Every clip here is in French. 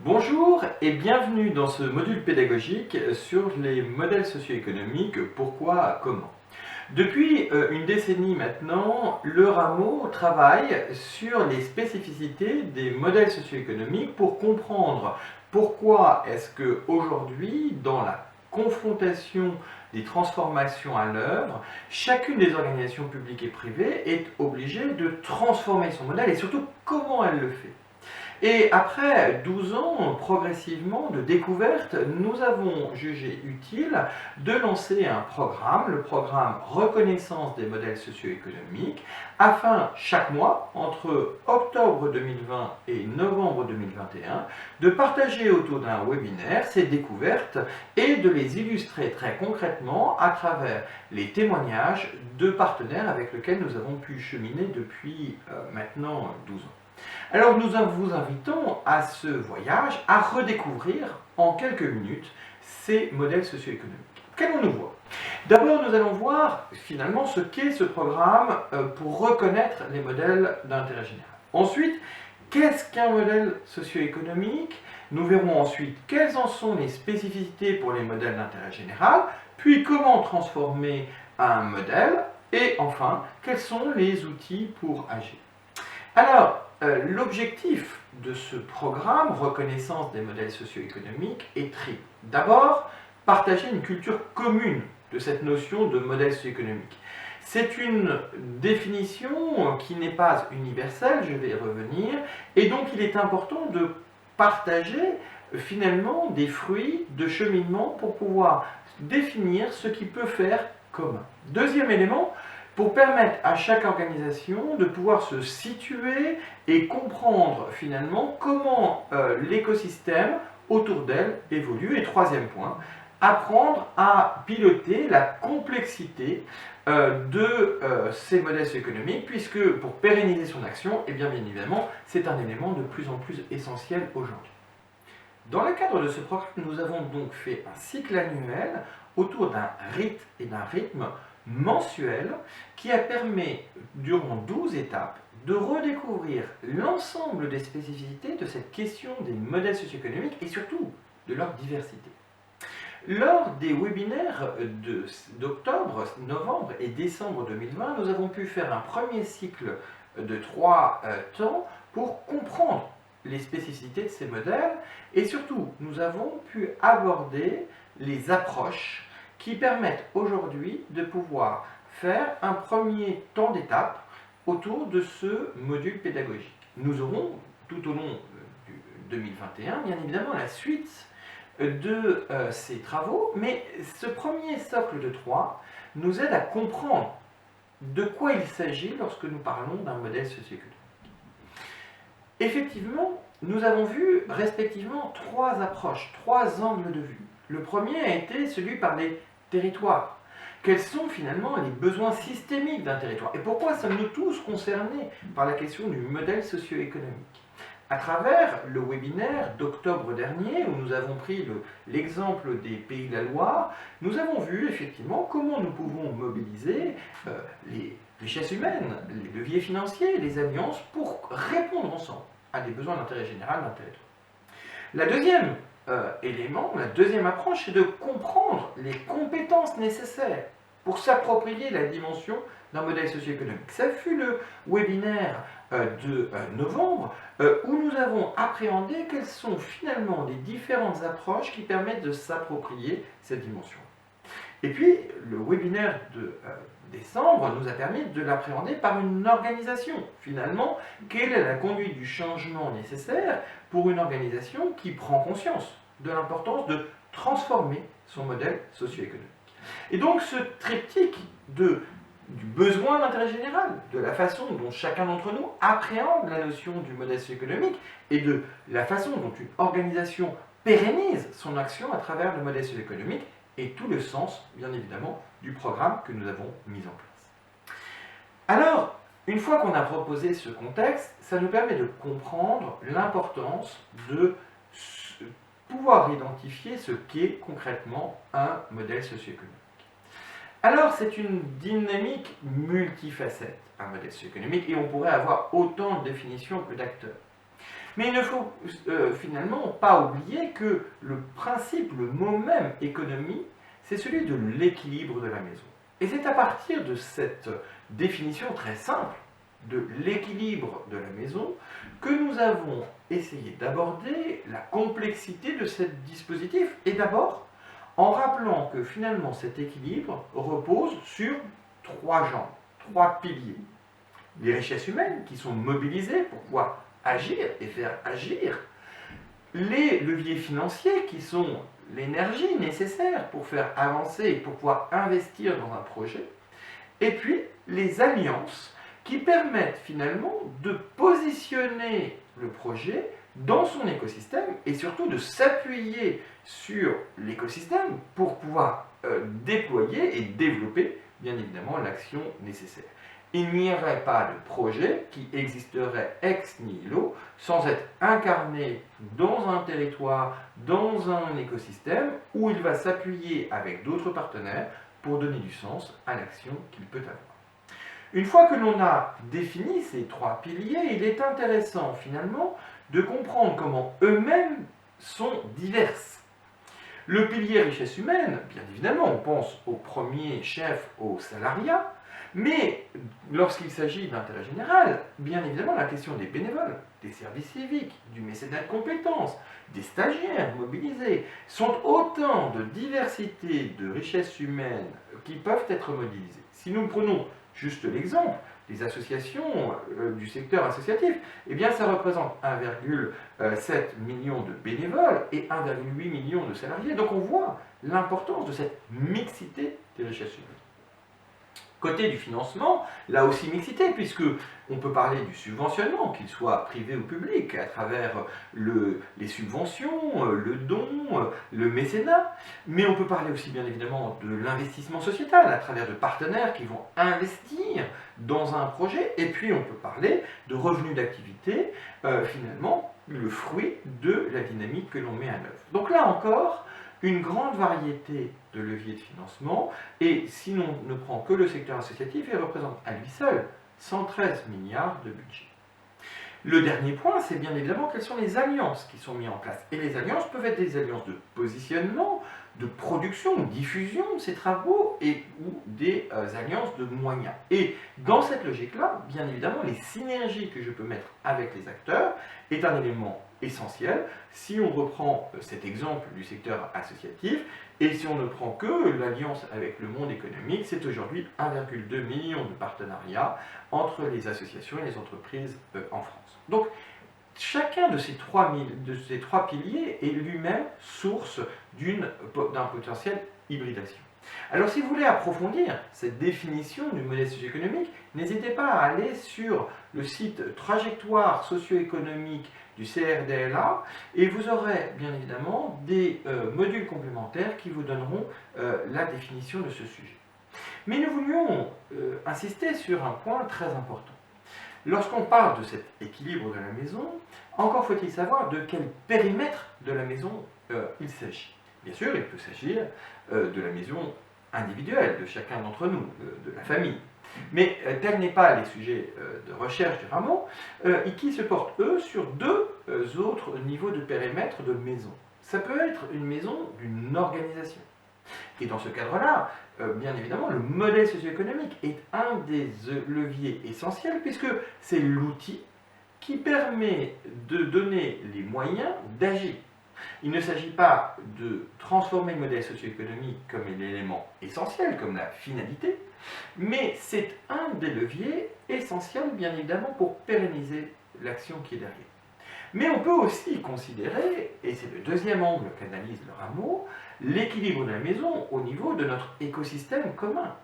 Bonjour et bienvenue dans ce module pédagogique sur les modèles socio-économiques, pourquoi, comment. Depuis une décennie maintenant, le Rameau travaille sur les spécificités des modèles socio-économiques pour comprendre pourquoi est-ce qu'aujourd'hui, dans la confrontation des transformations à l'œuvre, chacune des organisations publiques et privées est obligée de transformer son modèle et surtout comment elle le fait. Et après 12 ans, progressivement, de découverte, nous avons jugé utile de lancer un programme, le programme Reconnaissance des modèles socio-économiques, afin chaque mois, entre octobre 2020 et novembre 2021, de partager autour d'un webinaire ces découvertes et de les illustrer très concrètement à travers les témoignages de partenaires avec lesquels nous avons pu cheminer depuis maintenant 12 ans. Alors nous vous invitons à ce voyage à redécouvrir en quelques minutes ces modèles socio-économiques. Qu'allons-nous voir? D'abord, nous allons voir finalement ce qu'est ce programme pour reconnaître les modèles d'intérêt général. Ensuite, qu'est-ce qu'un modèle socio-économique? Nous verrons ensuite quelles en sont les spécificités pour les modèles d'intérêt général, puis comment transformer un modèle, et enfin, quels sont les outils pour agir. Alors, l'objectif de ce programme, Reconnaissance des modèles socio-économiques, est triple. D'abord, partager une culture commune de cette notion de modèle socio-économique. C'est une définition qui n'est pas universelle, je vais y revenir, et donc il est important de partager finalement des fruits de cheminement pour pouvoir définir ce qui peut faire commun. Deuxième élément, pour permettre à chaque organisation de pouvoir se situer et comprendre finalement comment l'écosystème autour d'elle évolue. Et troisième point, apprendre à piloter la complexité de ces modèles économiques, puisque pour pérenniser son action, et bien évidemment, c'est un élément de plus en plus essentiel aujourd'hui. Dans le cadre de ce programme, nous avons donc fait un cycle annuel autour d'un rite et d'un rythme mensuel qui a permis, durant 12 étapes, de redécouvrir l'ensemble des spécificités de cette question des modèles socio-économiques et surtout de leur diversité. Lors des webinaires d'octobre, novembre et décembre 2020, nous avons pu faire un premier cycle de 3 temps pour comprendre les spécificités de ces modèles et surtout nous avons pu aborder les approches qui permettent aujourd'hui de pouvoir faire un premier temps d'étape autour de ce module pédagogique. Nous aurons tout au long du 2021 bien évidemment la suite de ces travaux, mais ce premier socle de 3 nous aide à comprendre de quoi il s'agit lorsque nous parlons d'un modèle socio-économique. Effectivement, nous avons vu respectivement 3 approches, 3 angles de vue. Le premier a été celui par les territoires. Quels sont finalement les besoins systémiques d'un territoire? Et pourquoi sommes-nous tous concernés par la question du modèle socio-économique? À travers le webinaire d'octobre dernier, où nous avons pris l'exemple des Pays de la Loire, nous avons vu effectivement comment nous pouvons mobiliser les richesses humaines, les leviers financiers, les alliances pour répondre ensemble à des besoins d'intérêt général d'un territoire. La deuxième élément, la deuxième approche, c'est de comprendre les compétences nécessaires pour s'approprier la dimension d'un modèle socio-économique. Ça fut le webinaire de novembre où nous avons appréhendé quelles sont finalement les différentes approches qui permettent de s'approprier cette dimension. Et puis, le webinaire de décembre nous a permis de l'appréhender par une organisation. Finalement, quelle est la conduite du changement nécessaire pour une organisation qui prend conscience de l'importance de transformer son modèle socio-économique. Et donc, ce triptyque du besoin d'intérêt général, de la façon dont chacun d'entre nous appréhende la notion du modèle socio-économique et de la façon dont une organisation pérennise son action à travers le modèle socio-économique, et tout le sens, bien évidemment, du programme que nous avons mis en place. Alors, une fois qu'on a proposé ce contexte, ça nous permet de comprendre l'importance de pouvoir identifier ce qu'est concrètement un modèle socio-économique. Alors, c'est une dynamique multifacette, un modèle socio-économique, et on pourrait avoir autant de définitions que d'acteurs. Mais il ne faut finalement pas oublier que le principe, le mot même économie, c'est celui de l'équilibre de la maison. Et c'est à partir de cette définition très simple de l'équilibre de la maison que nous avons essayé d'aborder la complexité de ce dispositif. Et d'abord, en rappelant que finalement cet équilibre repose sur trois jambes, trois piliers. Les richesses humaines qui sont mobilisées pour pouvoir agir et faire agir. Les leviers financiers qui sont l'énergie nécessaire pour faire avancer et pour pouvoir investir dans un projet. Et puis les alliances qui permettent finalement de positionner le projet dans son écosystème et surtout de s'appuyer sur l'écosystème pour pouvoir déployer et développer bien évidemment l'action nécessaire. Il n'y aurait pas de projet qui existerait ex nihilo sans être incarné dans un territoire, dans un écosystème où il va s'appuyer avec d'autres partenaires pour donner du sens à l'action qu'il peut avoir. Une fois que l'on a défini ces trois piliers, il est intéressant finalement de comprendre comment eux-mêmes sont diverses. Le pilier richesse humaine, bien évidemment, on pense au premier chef, au salariat, mais lorsqu'il s'agit d'intérêt général, bien évidemment, la question des bénévoles, des services civiques, du mécénat de compétences, des stagiaires mobilisés, sont autant de diversités de richesses humaines qui peuvent être mobilisées. Si nous prenons juste l'exemple des associations du secteur associatif, eh bien ça représente 1,7 million de bénévoles et 1,8 million de salariés. Donc on voit l'importance de cette mixité des richesses humaines. Côté du financement, là aussi mixité, puisque on peut parler du subventionnement, qu'il soit privé ou public, à travers les subventions, le don, le mécénat, mais on peut parler aussi bien évidemment de l'investissement sociétal, à travers de partenaires qui vont investir dans un projet, et puis on peut parler de revenus d'activité, finalement, le fruit de la dynamique que l'on met en œuvre. Donc là encore, une grande variété de leviers de financement, et si l'on ne prend que le secteur associatif, il représente à lui seul 113 milliards de budget. Le dernier point, c'est bien évidemment quelles sont les alliances qui sont mises en place. Et les alliances peuvent être des alliances de positionnement, de production, de diffusion de ces travaux, ou des alliances de moyens. Et dans cette logique-là, bien évidemment, les synergies que je peux mettre avec les acteurs est un élément essentiel. Si on reprend cet exemple du secteur associatif, et si on ne prend que l'alliance avec le monde économique, c'est aujourd'hui 1,2 million de partenariats entre les associations et les entreprises en France. Donc, chacun de ces trois piliers est lui-même source d'un potentiel hybridation. Alors si vous voulez approfondir cette définition du modèle socio-économique, n'hésitez pas à aller sur le site Trajectoire socio-économique du CRDLA et vous aurez bien évidemment des modules complémentaires qui vous donneront la définition de ce sujet. Mais nous voulions insister sur un point très important. Lorsqu'on parle de cet équilibre de la maison, encore faut-il savoir de quel périmètre de la maison il s'agit. Bien sûr, il peut s'agir de la maison individuelle, de chacun d'entre nous, de la famille. Mais tel n'est pas les sujets de recherche du Rameau, qui se portent, eux, sur deux autres niveaux de périmètre de maison. Ça peut être une maison d'une organisation. Et dans ce cadre-là, bien évidemment, le modèle socio-économique est un des leviers essentiels, puisque c'est l'outil qui permet de donner les moyens d'agir. Il ne s'agit pas de transformer le modèle socio-économique comme l'élément essentiel, comme la finalité, mais c'est un des leviers essentiels, bien évidemment, pour pérenniser l'action qui est derrière. Mais on peut aussi considérer, et c'est le deuxième angle qu'analyse le Rameau, l'équilibre de la maison au niveau de notre écosystème commun.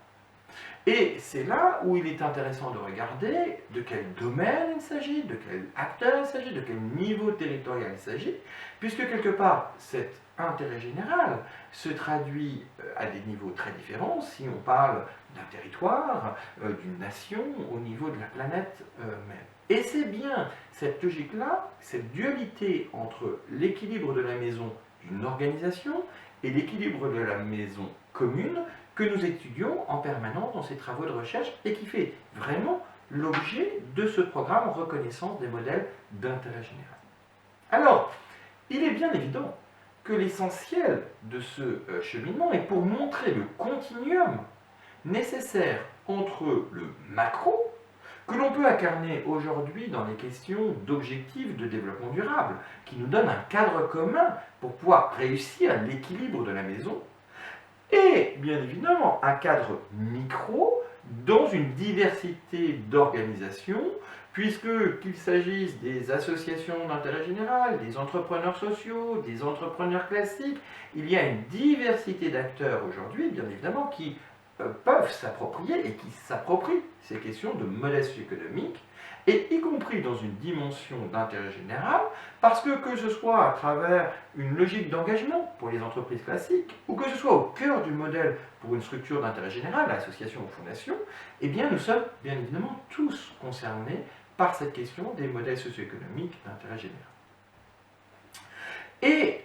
Et c'est là où il est intéressant de regarder de quel domaine il s'agit, de quel acteur il s'agit, de quel niveau territorial il s'agit, puisque quelque part cet intérêt général se traduit à des niveaux très différents si on parle d'un territoire, d'une nation, au niveau de la planète même. Et c'est bien cette logique-là, cette dualité entre l'équilibre de la maison d'une organisation et l'équilibre de la maison commune que nous étudions en permanence dans ces travaux de recherche et qui fait vraiment l'objet de ce programme reconnaissance des modèles d'intérêt général. Alors, il est bien évident que l'essentiel de ce cheminement est pour montrer le continuum nécessaire entre le macro, que l'on peut incarner aujourd'hui dans les questions d'objectifs de développement durable, qui nous donne un cadre commun pour pouvoir réussir l'équilibre de la maison, et bien évidemment un cadre micro dans une diversité d'organisations, puisque qu'il s'agisse des associations d'intérêt général, des entrepreneurs sociaux, des entrepreneurs classiques, il y a une diversité d'acteurs aujourd'hui, bien évidemment, qui peuvent s'approprier et qui s'approprient ces questions de modèle socio-économique, et y compris dans une dimension d'intérêt général, parce que ce soit à travers une logique d'engagement pour les entreprises classiques, ou que ce soit au cœur du modèle pour une structure d'intérêt général, l'association ou fondation, eh bien nous sommes bien évidemment tous concernés par cette question des modèles socio-économiques d'intérêt général. Et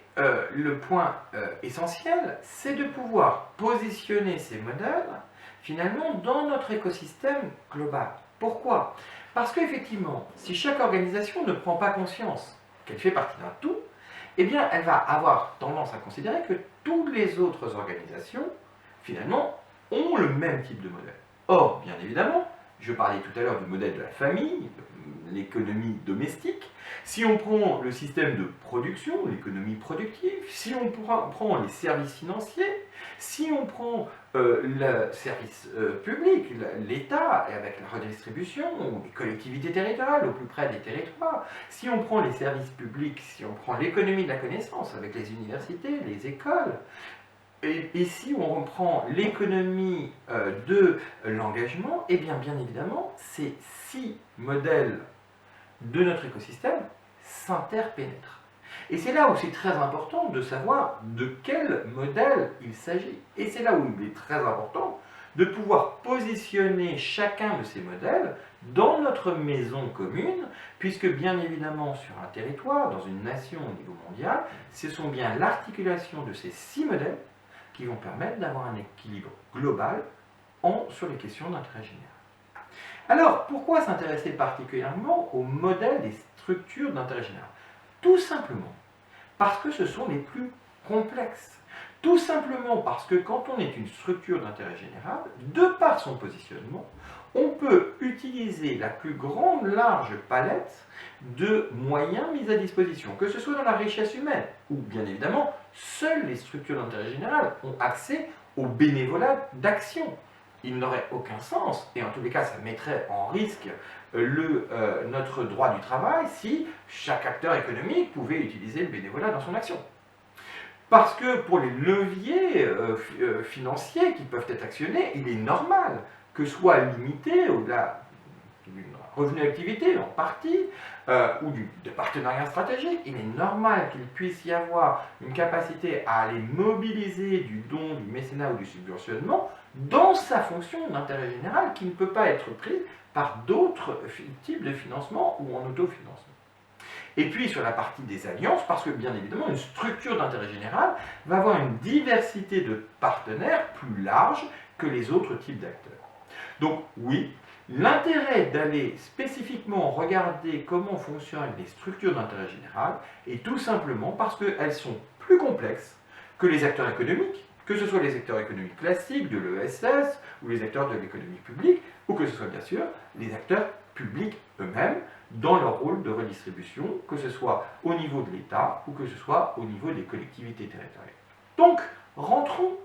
le point essentiel, c'est de pouvoir positionner ces modèles finalement dans notre écosystème global. Pourquoi ? Parce qu'effectivement, si chaque organisation ne prend pas conscience qu'elle fait partie d'un tout, eh bien elle va avoir tendance à considérer que toutes les autres organisations, finalement, ont le même type de modèle. Or, bien évidemment, je parlais tout à l'heure du modèle de la famille, l'économie domestique. Si on prend le système de production, l'économie productive, si on prend les services financiers, si on prend le service public, l'État avec la redistribution, ou les collectivités territoriales au plus près des territoires, si on prend les services publics, si on prend l'économie de la connaissance avec les universités, les écoles, et si on reprend l'économie de l'engagement, eh bien évidemment, ces 6 modèles de notre écosystème s'interpénètrent. Et c'est là où c'est très important de savoir de quel modèle il s'agit. Et c'est là où il est très important de pouvoir positionner chacun de ces modèles dans notre maison commune, puisque bien évidemment sur un territoire, dans une nation au niveau mondial, ce sont bien l'articulation de ces 6 modèles qui vont permettre d'avoir un équilibre global sur les questions d'intérêt général. Alors, pourquoi s'intéresser particulièrement au modèle des structures d'intérêt général? Tout simplement parce que ce sont les plus complexes. Tout simplement parce que quand on est une structure d'intérêt général, de par son positionnement, on peut utiliser la plus grande large palette de moyens mis à disposition, que ce soit dans la richesse humaine, ou bien évidemment, seules les structures d'intérêt général ont accès au bénévolat d'action. Il n'aurait aucun sens, et en tous les cas ça mettrait en risque notre droit du travail si chaque acteur économique pouvait utiliser le bénévolat dans son action. Parce que pour les leviers financiers qui peuvent être actionnés, il est normal que soit limité au-delà d'une revenu d'activité en partie, ou de partenariat stratégique, il est normal qu'il puisse y avoir une capacité à aller mobiliser du don, du mécénat ou du subventionnement dans sa fonction d'intérêt général qui ne peut pas être pris par d'autres types de financement ou en autofinancement. Et puis sur la partie des alliances, parce que bien évidemment une structure d'intérêt général va avoir une diversité de partenaires plus large que les autres types d'acteurs. Donc oui, l'intérêt d'aller spécifiquement regarder comment fonctionnent les structures d'intérêt général est tout simplement parce qu'elles sont plus complexes que les acteurs économiques, que ce soit les acteurs économiques classiques de l'ESS ou les acteurs de l'économie publique, ou que ce soit bien sûr les acteurs publics eux-mêmes dans leur rôle de redistribution, que ce soit au niveau de l'État ou que ce soit au niveau des collectivités territoriales. Donc, rentrons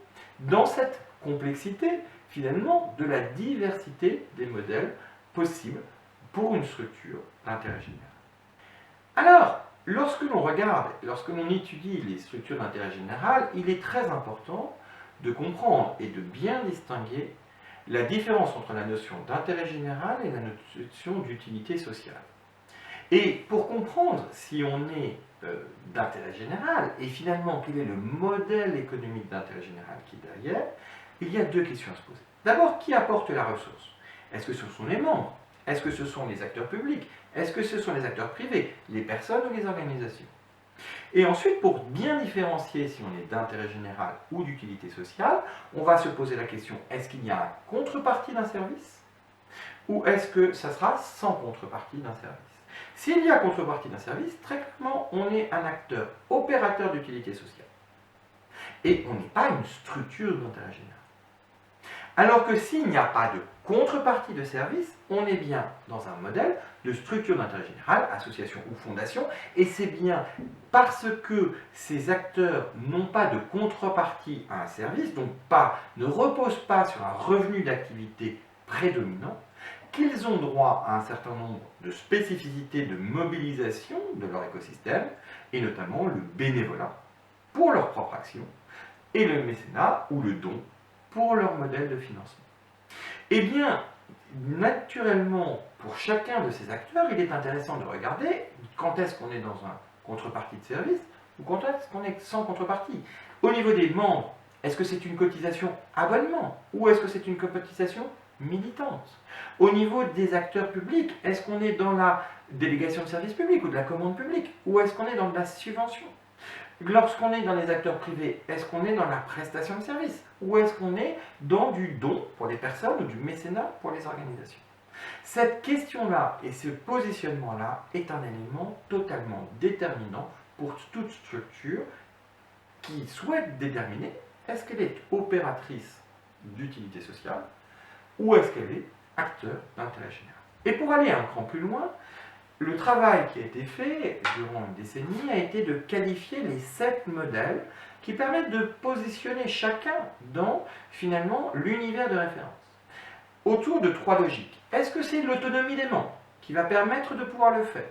dans cette complexité, finalement, de la diversité des modèles possibles pour une structure d'intérêt général. Alors, lorsque l'on regarde, lorsque l'on étudie les structures d'intérêt général, il est très important de comprendre et de bien distinguer la différence entre la notion d'intérêt général et la notion d'utilité sociale. Et pour comprendre si on est d'intérêt général, et finalement quel est le modèle économique d'intérêt général qui est derrière, il y a 2 questions à se poser. D'abord, qui apporte la ressource? Est-ce que ce sont les membres? Est-ce que ce sont les acteurs publics? Est-ce que ce sont les acteurs privés, les personnes ou les organisations? Et ensuite, pour bien différencier si on est d'intérêt général ou d'utilité sociale, on va se poser la question, est-ce qu'il y a une contrepartie d'un service? ou est-ce que ça sera sans contrepartie d'un service? S'il y a contrepartie d'un service, très clairement, on est un acteur opérateur d'utilité sociale. Et on n'est pas une structure d'intérêt général. Alors que s'il n'y a pas de contrepartie de service, on est bien dans un modèle de structure d'intérêt général, association ou fondation, et c'est bien parce que ces acteurs n'ont pas de contrepartie à un service, donc ne reposent pas sur un revenu d'activité prédominant, qu'ils ont droit à un certain nombre de spécificités de mobilisation de leur écosystème, et notamment le bénévolat pour leur propre action, et le mécénat ou le don pour leur modèle de financement. Eh bien, naturellement, pour chacun de ces acteurs, il est intéressant de regarder quand est-ce qu'on est dans un contrepartie de service ou quand est-ce qu'on est sans contrepartie. Au niveau des membres, est-ce que c'est une cotisation abonnement ou est-ce que c'est une cotisation militante? Au niveau des acteurs publics, est-ce qu'on est dans la délégation de service public ou de la commande publique ou est-ce qu'on est dans de la subvention? Lorsqu'on est dans les acteurs privés, est-ce qu'on est dans la prestation de service ou est-ce qu'on est dans du don pour les personnes ou du mécénat pour les organisations? Cette question-là et ce positionnement-là est un élément totalement déterminant pour toute structure qui souhaite déterminer est-ce qu'elle est opératrice d'utilité sociale ou est-ce qu'elle est acteur d'intérêt général. Et pour aller un cran plus loin, le travail qui a été fait durant une décennie a été de qualifier les 7 modèles qui permettent de positionner chacun dans, finalement, l'univers de référence. Autour de 3 logiques. Est-ce que c'est l'autonomie des membres qui va permettre de pouvoir le faire?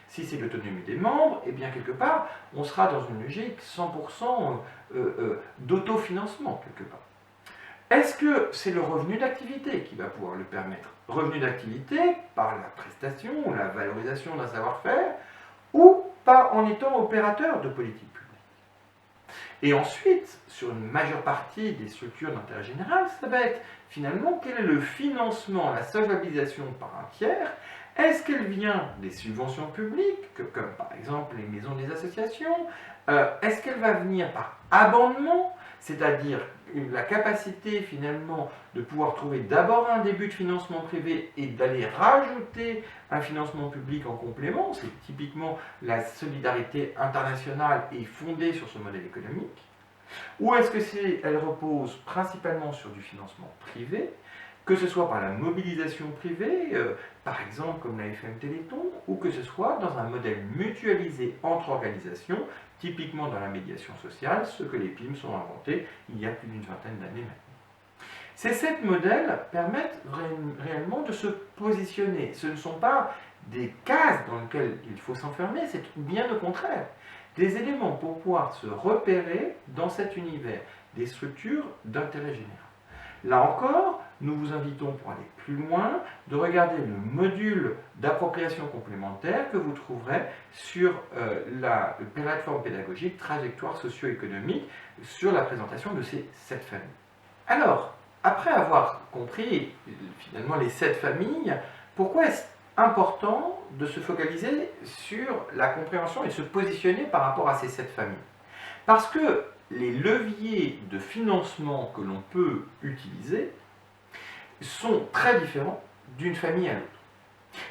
Si c'est l'autonomie des membres, eh bien quelque part, on sera dans une logique 100% d'autofinancement, quelque part. Est-ce que c'est le revenu d'activité qui va pouvoir le permettre? Revenu d'activité par la prestation ou la valorisation d'un savoir-faire ou pas en étant opérateur de politique publique. Et ensuite, sur une majeure partie des structures d'intérêt général, ça va être finalement quel est le financement, la solvabilisation par un tiers. Est-ce qu'elle vient des subventions publiques, comme par exemple les maisons des associations? Est-ce qu'elle va venir par abondement, c'est-à-dire la capacité finalement de pouvoir trouver d'abord un début de financement privé et d'aller rajouter un financement public en complément? C'est typiquement la solidarité internationale est fondée sur ce modèle économique. Ou est-ce que elle repose principalement sur du financement privé, que ce soit par la mobilisation privée, par exemple comme la FM Téléthon, ou que ce soit dans un modèle mutualisé entre organisations, typiquement dans la médiation sociale, ce que les PIMS ont inventé il y a plus d'une vingtaine d'années maintenant. Ces 7 modèles permettent réellement de se positionner. Ce ne sont pas des cases dans lesquelles il faut s'enfermer, c'est bien au contraire. Des éléments pour pouvoir se repérer dans cet univers des structures d'intérêt général. Là encore, nous vous invitons pour aller plus loin de regarder le module d'appropriation complémentaire que vous trouverez sur la plateforme pédagogique Trajectoire socio-économique sur la présentation de ces 7 familles. Alors, après avoir compris finalement les 7 familles, pourquoi est-ce important de se focaliser sur la compréhension et de se positionner par rapport à ces 7 familles? Parce que les leviers de financement que l'on peut utiliser sont très différents d'une famille à l'autre.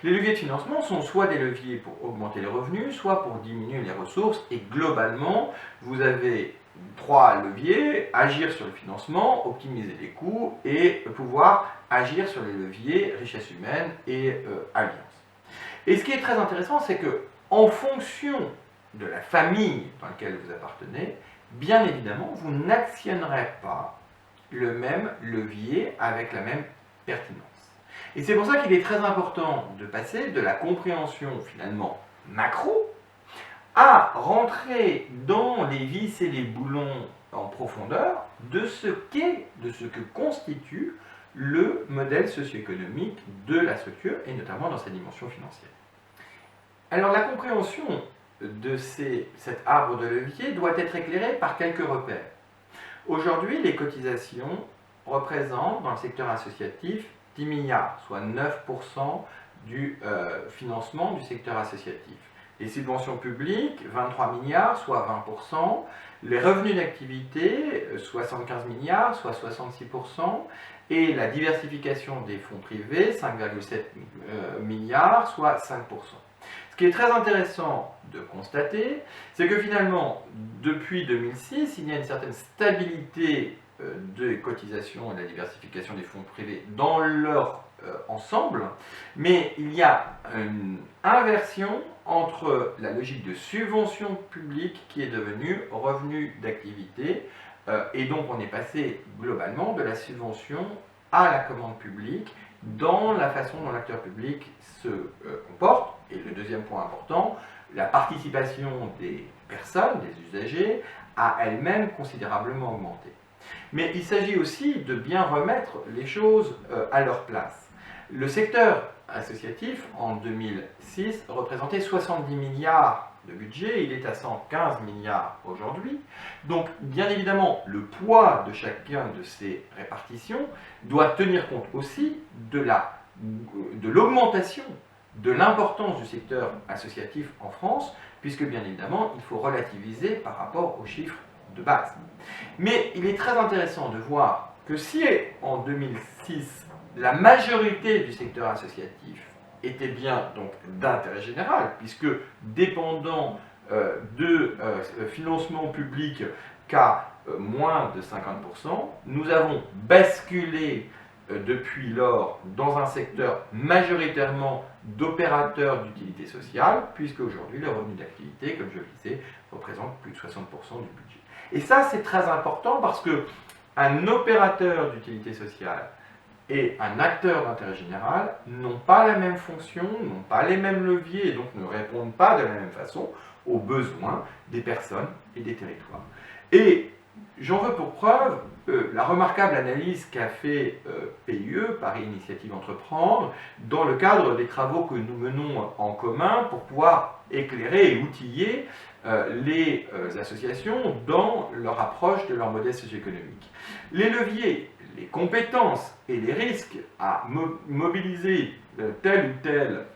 Les leviers de financement sont soit des leviers pour augmenter les revenus, soit pour diminuer les ressources, et globalement, vous avez 3 leviers: agir sur le financement, optimiser les coûts, et pouvoir agir sur les leviers richesse humaine et alliance. Et ce qui est très intéressant, c'est que en fonction de la famille dans laquelle vous appartenez, bien évidemment, vous n'actionnerez pas le même levier avec la même pertinence. Et c'est pour ça qu'il est très important de passer de la compréhension finalement macro à rentrer dans les vis et les boulons en profondeur de ce que constitue le modèle socio-économique de la structure et notamment dans sa dimension financière. Alors la compréhension de cet arbre de levier doit être éclairée par quelques repères. Aujourd'hui, les cotisations représentent dans le secteur associatif 10 milliards, soit 9% du financement du secteur associatif. Les subventions publiques, 23 milliards, soit 20%. Les revenus d'activité, 75 milliards, soit 66%. Et la diversification des fonds privés, 5,7 milliards, soit 5%. Ce qui est très intéressant de constater, c'est que finalement, depuis 2006, il y a une certaine stabilité des cotisations et de la diversification des fonds privés dans leur ensemble, mais il y a une inversion entre la logique de subvention publique qui est devenue revenu d'activité, et donc on est passé globalement de la subvention à la commande publique dans la façon dont l'acteur public se comporte. Et le deuxième point important, la participation des personnes, des usagers, a elle-même considérablement augmenté. Mais il s'agit aussi de bien remettre les choses à leur place. Le secteur associatif, en 2006, représentait 70 milliards de budget, il est à 115 milliards aujourd'hui. Donc, bien évidemment, le poids de chacun de ces répartitions doit tenir compte aussi de l'augmentation de l'importance du secteur associatif en France, puisque bien évidemment, il faut relativiser par rapport aux chiffres de base. Mais il est très intéressant de voir que si en 2006, la majorité du secteur associatif était bien donc d'intérêt général, puisque dépendant de financement public qu'à moins de 50%, nous avons basculé depuis lors dans un secteur majoritairement d'opérateurs d'utilité sociale, puisque aujourd'hui le revenu d'activité, comme je le disais, représente plus de 60% du budget. Et ça, c'est très important parce que un opérateur d'utilité sociale et un acteur d'intérêt général n'ont pas la même fonction, n'ont pas les mêmes leviers et donc ne répondent pas de la même façon aux besoins des personnes et des territoires. Et j'en veux pour preuve la remarquable analyse qu'a fait PIE, Paris Initiative Entreprendre, dans le cadre des travaux que nous menons en commun pour pouvoir éclairer et outiller les associations dans leur approche de leur modèle socio-économique. Les leviers, les compétences et les risques à mobiliser tel ou tel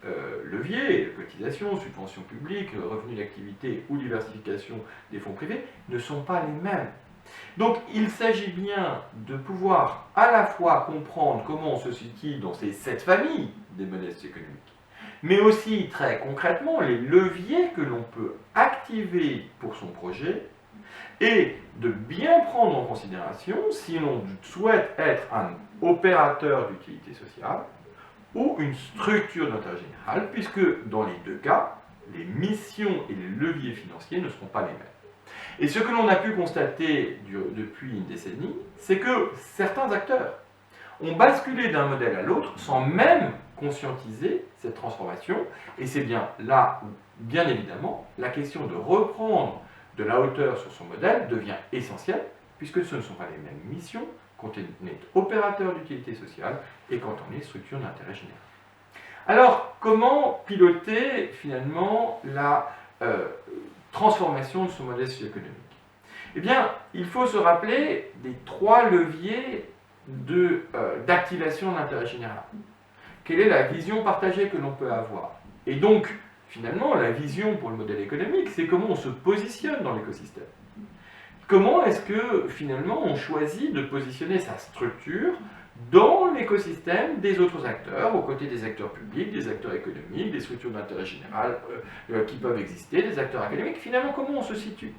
levier, cotisation, subvention publique, revenu d'activité ou diversification des fonds privés, ne sont pas les mêmes. Donc il s'agit bien de pouvoir à la fois comprendre comment on se situe dans ces 7 familles des modèles socio-économiques, mais aussi très concrètement les leviers que l'on peut activer pour son projet, et de bien prendre en considération si l'on souhaite être un opérateur d'utilité sociale ou une structure d'intérêt général, puisque dans les deux cas, les missions et les leviers financiers ne seront pas les mêmes. Et ce que l'on a pu constater depuis une décennie, c'est que certains acteurs ont basculé d'un modèle à l'autre sans même conscientiser cette transformation, et c'est bien là où, bien évidemment, la question de reprendre de la hauteur sur son modèle devient essentielle, puisque ce ne sont pas les mêmes missions quand on est opérateur d'utilité sociale et quand on est structure d'intérêt général. Alors, comment piloter finalement la transformation de ce modèle socio-économique? Eh bien, il faut se rappeler des 3 leviers d'activation de l'intérêt général. Quelle est la vision partagée que l'on peut avoir? Et donc, finalement, la vision pour le modèle économique, c'est comment on se positionne dans l'écosystème. Comment est-ce que, finalement, on choisit de positionner sa structure dans l'écosystème des autres acteurs, aux côtés des acteurs publics, des acteurs économiques, des structures d'intérêt général qui peuvent exister, des acteurs académiques. Finalement, comment on se situe?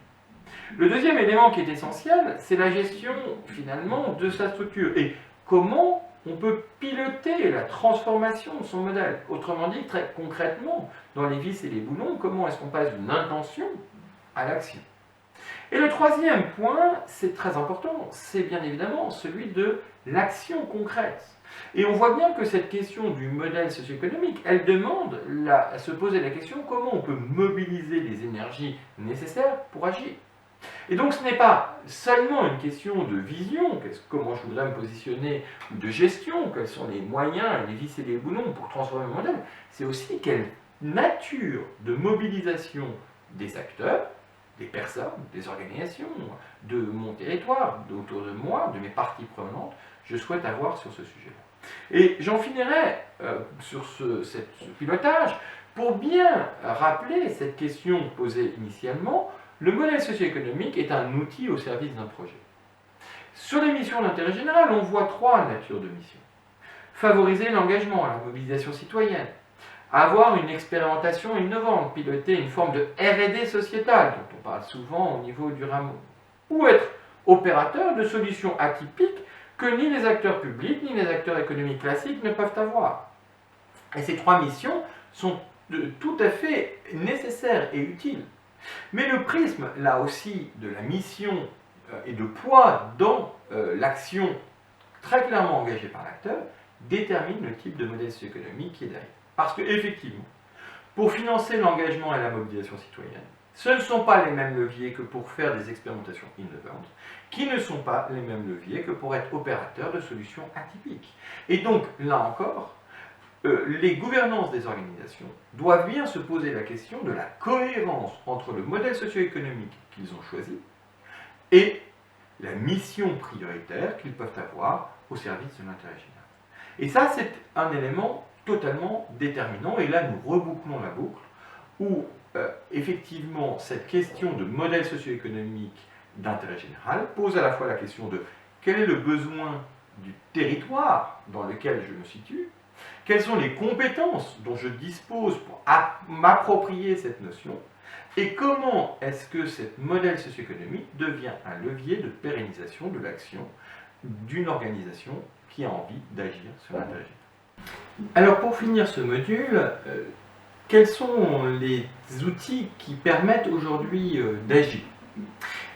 Le deuxième élément qui est essentiel, c'est la gestion, finalement, de sa structure. Et comment on peut piloter la transformation de son modèle. Autrement dit, très concrètement, dans les vis et les boulons, comment est-ce qu'on passe d'une intention à l'action? Et le troisième point, c'est très important, c'est bien évidemment celui de l'action concrète. Et on voit bien que cette question du modèle socio-économique, elle demande à se poser la question comment on peut mobiliser les énergies nécessaires pour agir. Et donc ce n'est pas seulement une question de vision, comment je voudrais me positionner, ou de gestion, quels sont les moyens, les vis et les boulons pour transformer le modèle, c'est aussi quelle nature de mobilisation des acteurs, des personnes, des organisations, de mon territoire, autour de moi, de mes parties prenantes, je souhaite avoir sur ce sujet-là. Et j'en finirai sur ce pilotage Pour bien rappeler cette question posée initialement, le modèle socio-économique est un outil au service d'un projet. Sur les missions d'intérêt général, on voit trois natures de missions. Favoriser l'engagement, la mobilisation citoyenne, avoir une expérimentation innovante, piloter une forme de R&D sociétale, dont on parle souvent au niveau du rameau, ou être opérateur de solutions atypiques que ni les acteurs publics ni les acteurs économiques classiques ne peuvent avoir. Et ces trois missions sont tout à fait nécessaires et utiles. Mais le prisme, là aussi, de la mission et de poids dans l'action très clairement engagée par l'acteur, détermine le type de modèle socio-économique qui est derrière. Parce qu'effectivement, pour financer l'engagement et la mobilisation citoyenne, ce ne sont pas les mêmes leviers que pour faire des expérimentations innovantes, qui ne sont pas les mêmes leviers que pour être opérateur de solutions atypiques. Et donc, là encore, les gouvernances des organisations doivent bien se poser la question de la cohérence entre le modèle socio-économique qu'ils ont choisi et la mission prioritaire qu'ils peuvent avoir au service de l'intérêt général. Et ça, c'est un élément totalement déterminant, et là, nous rebouclons la boucle, où effectivement, cette question de modèle socio-économique d'intérêt général pose à la fois la question de quel est le besoin du territoire dans lequel je me situe, quelles sont les compétences dont je dispose pour m'approprier cette notion, et comment est-ce que ce modèle socio-économique devient un levier de pérennisation de l'action d'une organisation qui a envie d'agir sur l'intérêt général. Alors pour finir ce module, quels sont les outils qui permettent aujourd'hui d'agir?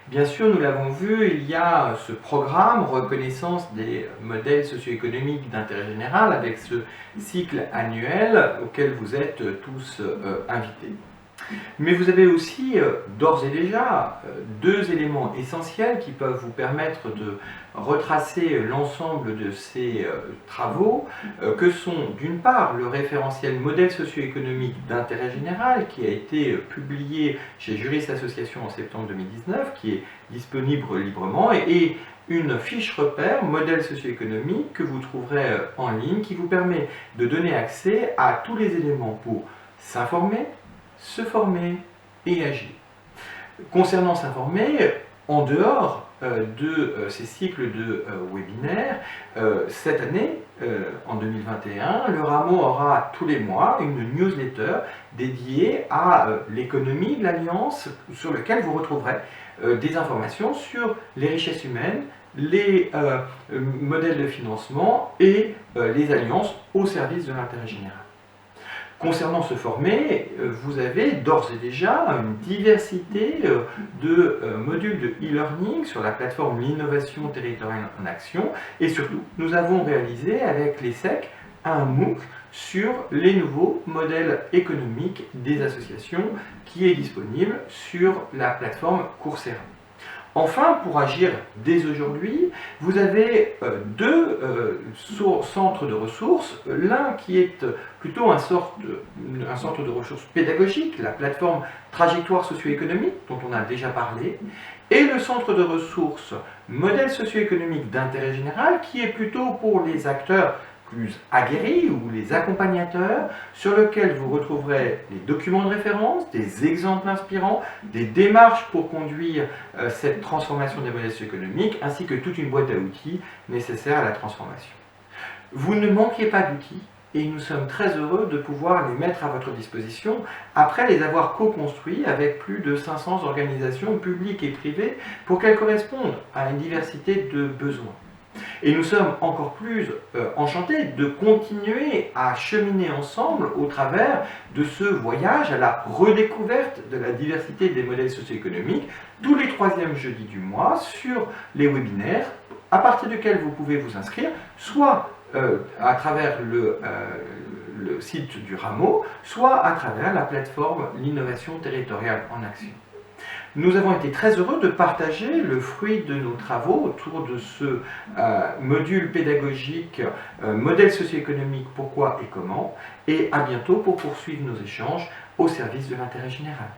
Bien sûr, nous l'avons vu, il y a ce programme reconnaissance des modèles socio-économiques d'intérêt général avec ce cycle annuel auquel vous êtes tous invités. Mais vous avez aussi d'ores et déjà deux éléments essentiels qui peuvent vous permettre de retracer l'ensemble de ces travaux, que sont d'une part le référentiel modèle socio-économique d'intérêt général qui a été publié chez Juris Association en septembre 2019, qui est disponible librement, et une fiche repère modèle socio-économique que vous trouverez en ligne qui vous permet de donner accès à tous les éléments pour s'informer, se former et agir. Concernant s'informer, en dehors de ces cycles de webinaires, cette année, en 2021, le rameau aura tous les mois une newsletter dédiée à l'économie de l'Alliance, sur laquelle vous retrouverez des informations sur les richesses humaines, les modèles de financement et les alliances au service de l'intérêt général. Concernant se former, vous avez d'ores et déjà une diversité de modules de e-learning sur la plateforme L'innovation territoriale en action, et surtout, nous avons réalisé avec l'ESSEC un MOOC sur les nouveaux modèles économiques des associations qui est disponible sur la plateforme Coursera. Enfin, pour agir dès aujourd'hui, vous avez deux centres de ressources. L'un qui est plutôt un centre de ressources pédagogiques, la plateforme Trajectoire socio-économique, dont on a déjà parlé, et le centre de ressources Modèle socio-économique d'intérêt général, qui est plutôt pour les acteurs plus aguerris ou les accompagnateurs, sur lequel vous retrouverez les documents de référence, des exemples inspirants, des démarches pour conduire cette transformation des modèles socio-économiques, ainsi que toute une boîte à outils nécessaire à la transformation. Vous ne manquez pas d'outils, et nous sommes très heureux de pouvoir les mettre à votre disposition après les avoir co-construits avec plus de 500 organisations publiques et privées pour qu'elles correspondent à une diversité de besoins. Et nous sommes encore plus enchantés de continuer à cheminer ensemble au travers de ce voyage à la redécouverte de la diversité des modèles socio-économiques tous les troisièmes jeudis du mois sur les webinaires à partir desquels vous pouvez vous inscrire, soit à travers le site du rameau, soit à travers la plateforme L'innovation territoriale en action. Nous avons été très heureux de partager le fruit de nos travaux autour de ce module pédagogique modèle socio-économique, pourquoi et comment, et à bientôt pour poursuivre nos échanges au service de l'intérêt général.